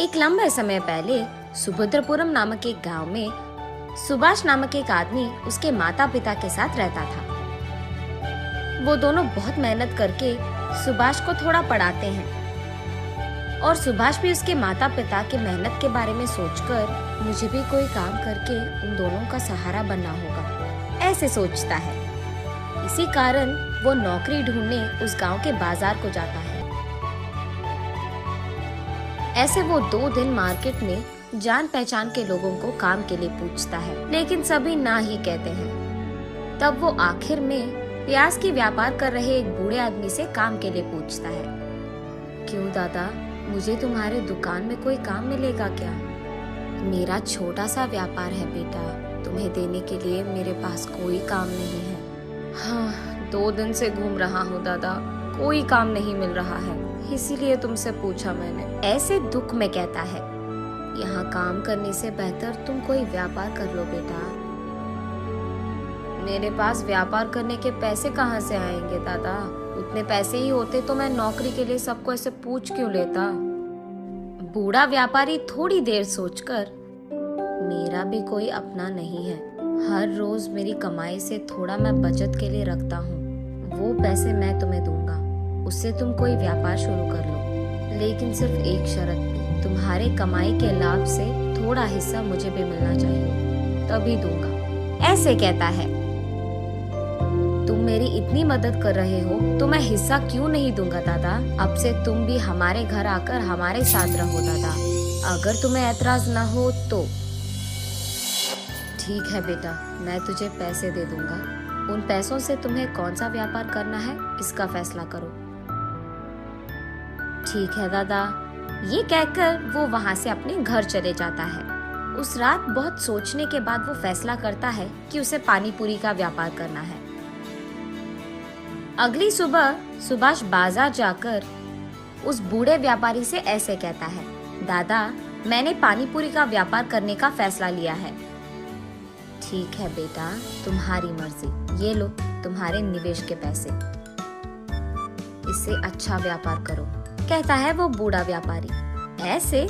एक लंबे समय पहले सुभद्रपुरम नामक एक गांव में सुभाष नामक एक आदमी उसके माता पिता के साथ रहता था। वो दोनों बहुत मेहनत करके सुभाष को थोड़ा पढ़ाते हैं और सुभाष भी उसके माता पिता के मेहनत के बारे में सोचकर मुझे भी कोई काम करके उन दोनों का सहारा बनना होगा, ऐसे सोचता है। इसी कारण वो नौकरी ढूंढने उस गांव के बाजार को जाता है। ऐसे वो 2 दिन मार्केट में जान पहचान के लोगों को काम के लिए पूछता है, लेकिन सभी ना ही कहते हैं। तब वो आखिर में प्याज की व्यापार कर रहे एक बूढ़े आदमी से काम के लिए पूछता है। क्यों दादा, मुझे तुम्हारे दुकान में कोई काम मिलेगा क्या? मेरा छोटा सा व्यापार है बेटा, तुम्हें देने के लिए मेरे पास कोई काम नहीं है। हाँ, 2 दिन से घूम रहा हूँ दादा, कोई काम नहीं मिल रहा है, इसीलिए तुमसे पूछा मैंने। ऐसे दुख में कहता है, यहाँ काम करने से बेहतर तुम कोई व्यापार कर लो बेटा। मेरे पास व्यापार करने के पैसे कहाँ से आएंगे दादा? उतने पैसे ही होते तो मैं नौकरी के लिए सबको ऐसे पूछ क्यों लेता? बूढ़ा व्यापारी थोड़ी देर सोचकर, मेरा भी कोई अपना नहीं है, हर रोज मेरी कमाई से थोड़ा मैं बचत के लिए रखता हूँ, वो पैसे मैं तुम्हें दूंगा, उससे तुम कोई व्यापार शुरू कर लो, लेकिन सिर्फ एक शर्त पे, तुम्हारे कमाई के लाभ से थोड़ा हिस्सा मुझे भी मिलना चाहिए, तभी दूंगा। ऐसे कहता है, तुम मेरी इतनी मदद कर रहे हो तो मैं हिस्सा क्यों नहीं दूंगा दादा? अब से तुम भी हमारे घर आकर हमारे साथ रहो दादा, अगर तुम्हें ऐतराज ना हो तो। ठीक है बेटा, मैं तुझे पैसे दे दूंगा, उन पैसों से तुम्हें कौन सा व्यापार करना है इसका फैसला करो। ठीक है दादा, ये कहकर वो वहाँ से अपने घर चले जाता है। उस रात बहुत सोचने के बाद वो फैसला करता है कि उसे पानी पूरी का व्यापार करना है। अगली सुबह सुभाष बाजार जाकर उस बूढ़े व्यापारी से ऐसे कहता है, दादा, मैंने पानी पूरी का व्यापार करने का फैसला लिया है। ठीक है बेटा, तुम्हारी मर्जी, ये लो तुम्हारे निवेश के पैसे, इससे अच्छा व्यापार करो, कहता है वो बूढ़ा व्यापारी। ऐसे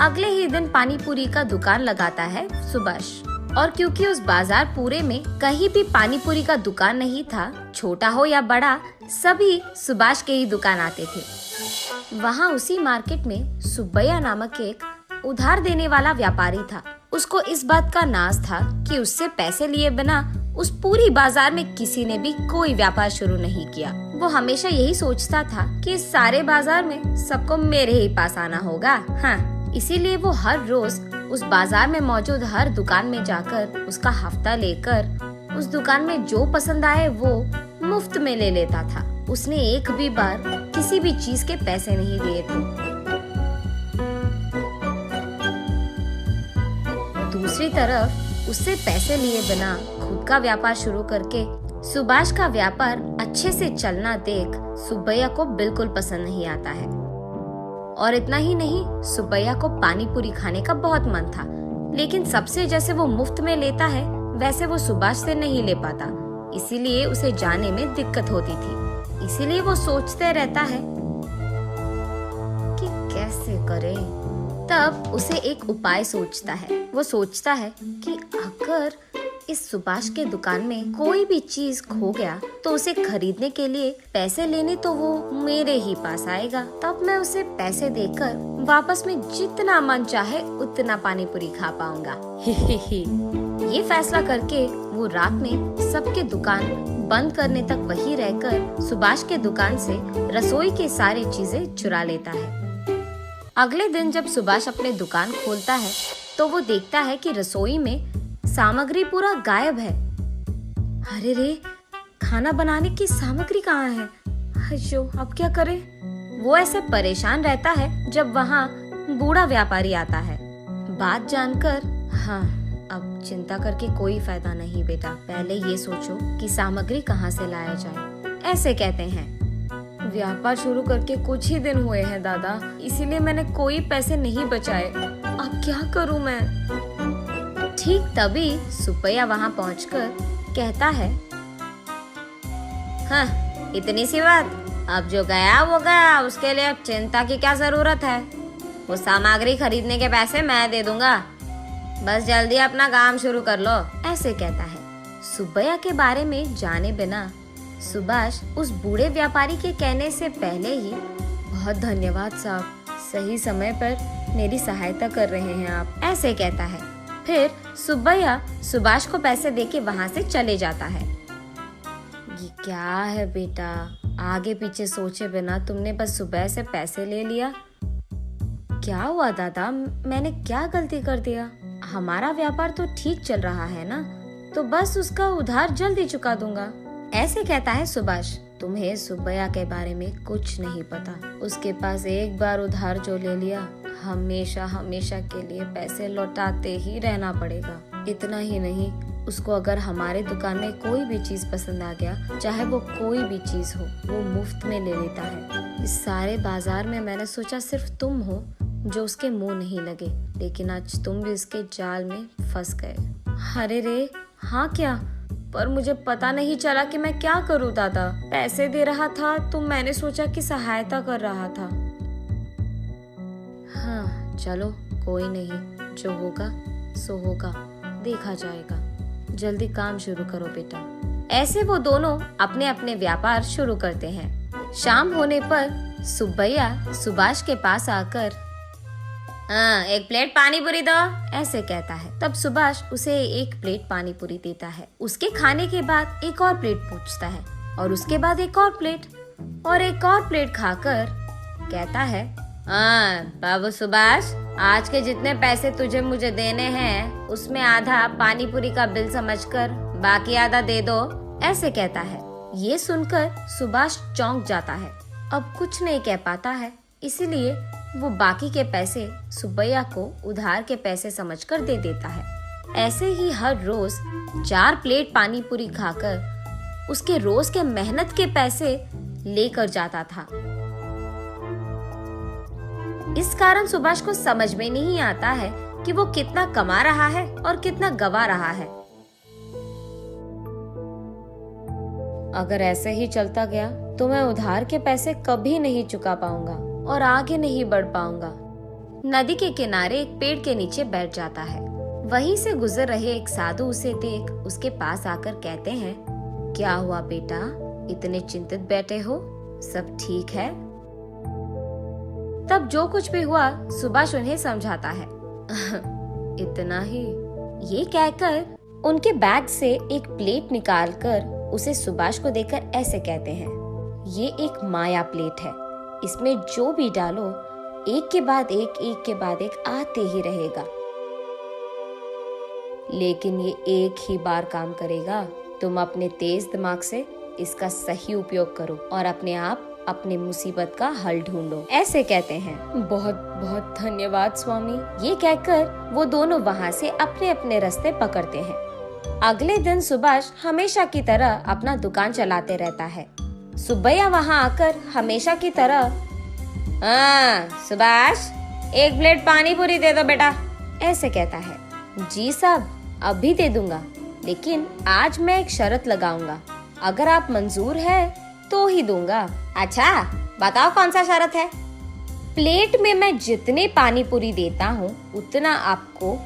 अगले ही दिन पानी पूरी का दुकान लगाता है सुभाष, और क्योंकि उस बाजार पूरे में कहीं भी पानी पूरी का दुकान नहीं था, छोटा हो या बड़ा, सभी सुभाष के ही दुकान आते थे। वहाँ उसी मार्केट में सुब्बैया नामक एक उधार देने वाला व्यापारी था। उसको इस बात का नाज था कि उससे पैसे लिए बिना उस पूरी बाजार में किसी ने भी कोई व्यापार शुरू नहीं किया। वो हमेशा यही सोचता था कि इस सारे बाजार में सबको मेरे ही पास आना होगा। हाँ, इसीलिए वो हर रोज उस बाजार में मौजूद हर दुकान में जाकर उसका हफ्ता लेकर उस दुकान में जो पसंद आए वो मुफ्त में ले लेता था। उसने एक भी बार किसी भी चीज के पैसे नहीं लिए थे। दूसरी तरफ उससे पैसे लिए बिना खुद का व्यापार शुरू करके सुभाष का व्यापार अच्छे से चलना देख सुब्बैया को बिल्कुल पसंद नहीं आता है। और इतना ही नहीं, सुब्बैया को पानी पूरी खाने का बहुत मन था, लेकिन सबसे जैसे वो मुफ्त में लेता है वैसे वो सुभाष से नहीं ले पाता, इसीलिए उसे जाने में दिक्कत होती थी। इसीलिए वो सोचते रहता है कि कैसे करे। तब उसे एक उपाय सोचता है। वो सोचता है कि अगर इस सुभाष के दुकान में कोई भी चीज खो गया तो उसे खरीदने के लिए पैसे लेने तो वो मेरे ही पास आएगा, तब मैं उसे पैसे देकर वापस में जितना मन चाहे उतना पानी पूरी खा पाऊंगा। ये फैसला करके वो रात में सबके दुकान बंद करने तक वहीं रहकर सुभाष के दुकान से रसोई के सारी चीजें चुरा लेता है। अगले दिन जब सुभाष अपने दुकान खोलता है तो वो देखता है कि रसोई में सामग्री पूरा गायब है। अरे रे, खाना बनाने की सामग्री कहाँ है? अयो, अब क्या करे? वो ऐसे परेशान रहता है जब वहाँ बूढ़ा व्यापारी आता है। बात जानकर, हाँ, अब चिंता करके कोई फायदा नहीं बेटा, पहले ये सोचो कि सामग्री कहाँ से लाया जाए। ऐसे कहते हैं, व्यापार शुरू करके कुछ ही दिन हुए हैं दादा, इसीलिए मैंने कोई पैसे नहीं बचाए, अब क्या करूँ मैं? ठीक तभी सुब्बैया वहाँ पहुँचकर कहता है, हाँ, इतनी सी बात, अब जो गया वो गया, उसके लिए अब चिंता की क्या जरूरत है? वो सामग्री खरीदने के पैसे मैं दे दूंगा, बस जल्दी अपना काम शुरू कर लो, ऐसे कहता है। सुब्बैया के बारे में जाने बिना सुभाष उस बूढ़े व्यापारी के कहने से पहले ही, बहुत धन्यवाद साहब, सही समय पर मेरी सहायता कर रहे हैं आप, ऐसे कहता है। फिर सुब्बैया सुभाष को पैसे देके वहाँ से चले जाता है। ये क्या है बेटा, आगे पीछे सोचे बिना तुमने बस सुबह से पैसे ले लिया। क्या हुआ दादा, मैंने क्या गलती कर दिया? हमारा व्यापार तो ठीक चल रहा है ना, तो बस उसका उधार जल्दी चुका दूंगा, ऐसे कहता है सुभाष। तुम्हें सुब्बैया के बारे में कुछ नहीं पता। उसके पास एक बार उधार जो ले लिया, हमेशा हमेशा के लिए पैसे लौटाते ही रहना पड़ेगा। इतना ही नहीं, उसको अगर हमारे दुकान में कोई भी चीज पसंद आ गया, चाहे वो कोई भी चीज हो, वो मुफ्त में ले लेता है। इस सारे बाजार में मैंने सोचा सिर्फ तुम हो जो उसके मुंह नहीं लगे, लेकिन आज तुम भी उसके जाल में फंस गए। अरे रे, हाँ क्या? पर मुझे पता नहीं चला कि मैं क्या करूं दादा। पैसे दे रहा था तो मैंने सोचा कि सहायता कर रहा था। हाँ चलो कोई नहीं, जो होगा सो होगा, देखा जाएगा। जल्दी काम शुरू करो बेटा। ऐसे वो दोनों अपने अपने व्यापार शुरू करते हैं। शाम होने पर सुब्बैया सुभाष के पास आकर एक प्लेट पानी पूरी दो, ऐसे कहता है। तब सुभाष उसे एक प्लेट पानी पूरी देता है। उसके खाने के बाद एक और प्लेट पूछता है और उसके बाद एक और प्लेट और एक और प्लेट खाकर कहता है, बाबू सुभाष, आज के जितने पैसे तुझे मुझे देने हैं उसमें आधा पानी पूरी का बिल समझकर बाकी आधा दे दो, ऐसे कहता है। ये सुनकर सुभाष चौंक जाता है। अब कुछ नहीं कह पाता है, इसीलिए वो बाकी के पैसे सुब्बैया को उधार के पैसे समझकर दे देता है। ऐसे ही हर रोज 4 प्लेट पानी पूरी खाकर उसके रोज के मेहनत के पैसे लेकर जाता था। इस कारण सुभाष को समझ में नहीं आता है कि वो कितना कमा रहा है और कितना गवा रहा है। अगर ऐसे ही चलता गया तो मैं उधार के पैसे कभी नहीं चुका पाऊंगा और आगे नहीं बढ़ पाऊंगा। नदी के किनारे एक पेड़ के नीचे बैठ जाता है। वहीं से गुजर रहे एक साधु उसे देख उसके पास आकर कहते हैं, क्या हुआ बेटा, इतने चिंतित बैठे हो, सब ठीक है? तब जो कुछ भी हुआ सुभाष उन्हें समझाता है। इतना ही, ये कहकर उनके बैग से एक प्लेट निकालकर उसे सुभाष को देकर ऐसे कहते हैं, ये एक माया प्लेट है, इसमें जो भी डालो एक के बाद एक आते ही रहेगा, लेकिन ये एक ही बार काम करेगा। तुम अपने तेज दिमाग से इसका सही उपयोग करो और अपने आप अपने मुसीबत का हल ढूंढो, ऐसे कहते हैं। बहुत बहुत धन्यवाद स्वामी, ये कहकर वो दोनों वहाँ से अपने अपने रास्ते पकड़ते हैं। अगले दिन सुभाष हमेशा की तरह अपना दुकान चलाते रहता है। सुब्बैया वहाँ आकर हमेशा की तरह, सुभाष, एक प्लेट पानी पूरी दे दो बेटा, ऐसे कहता है। जी साहब, अभी दे दूंगा, लेकिन आज मैं एक शर्त लगाऊंगा, अगर आप मंजूर है तो ही दूंगा। अच्छा बताओ कौन सा शर्त है? प्लेट में मैं जितने पानी पूरी देता हूँ उतना आपको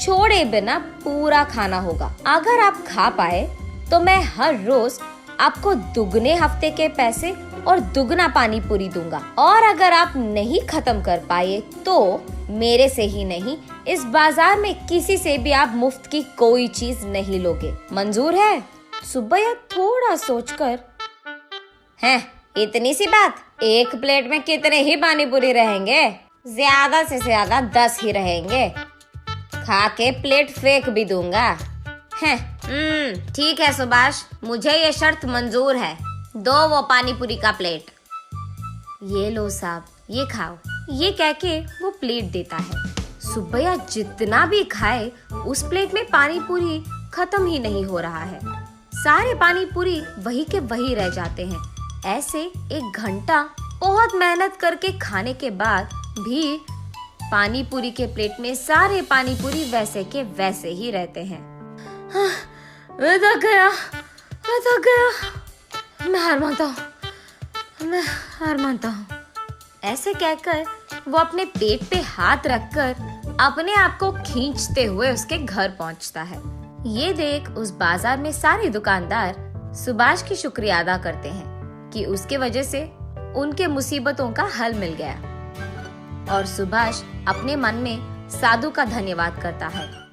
छोड़े बिना पूरा खाना होगा। अगर आप खा पाए तो मैं हर रोज आपको दुगने हफ्ते के पैसे और दुगना पानी पूरी दूंगा, और अगर आप नहीं खत्म कर पाए तो मेरे से ही नहीं, इस बाजार में किसी से भी आप मुफ्त की कोई चीज नहीं लोगे। मंजूर है? सुब्बैया थोड़ा सोचकर, हैं, इतनी सी बात, एक प्लेट में कितने ही पानी पूरी रहेंगे? ज्यादा से ज्यादा 10 ही रहेंगे, खा के प्लेट फेंक भी दूंगा। हैं, ठीक है सुभाष, मुझे ये शर्त मंजूर है, दो वो पानी पूरी का प्लेट। ये लो साहब, ये खाओ, ये कह के वो प्लेट देता है। सुब्बैया जितना भी खाए उस प्लेट में पानी पूरी खत्म ही नहीं हो रहा है। सारे पानी पूरी वही के वही रह जाते हैं। ऐसे 1 घंटा बहुत मेहनत करके खाने के बाद भी पानी पूरी के प्लेट में सारे पानी पूरी वैसे के वैसे ही रहते हैं। मैं थक गया, मैं हार मानता हूँ, ऐसे कहकर वो अपने पेट पे हाथ रखकर अपने आप को खींचते हुए उसके घर पहुंचता है। ये देख उस बाजार में सारे दुकानदार सुभाष की शुक्रिया अदा करते हैं कि उसके वजह से उनके मुसीबतों का हल मिल गया। और सुभाष अपने मन में साधु का धन्यवाद करता है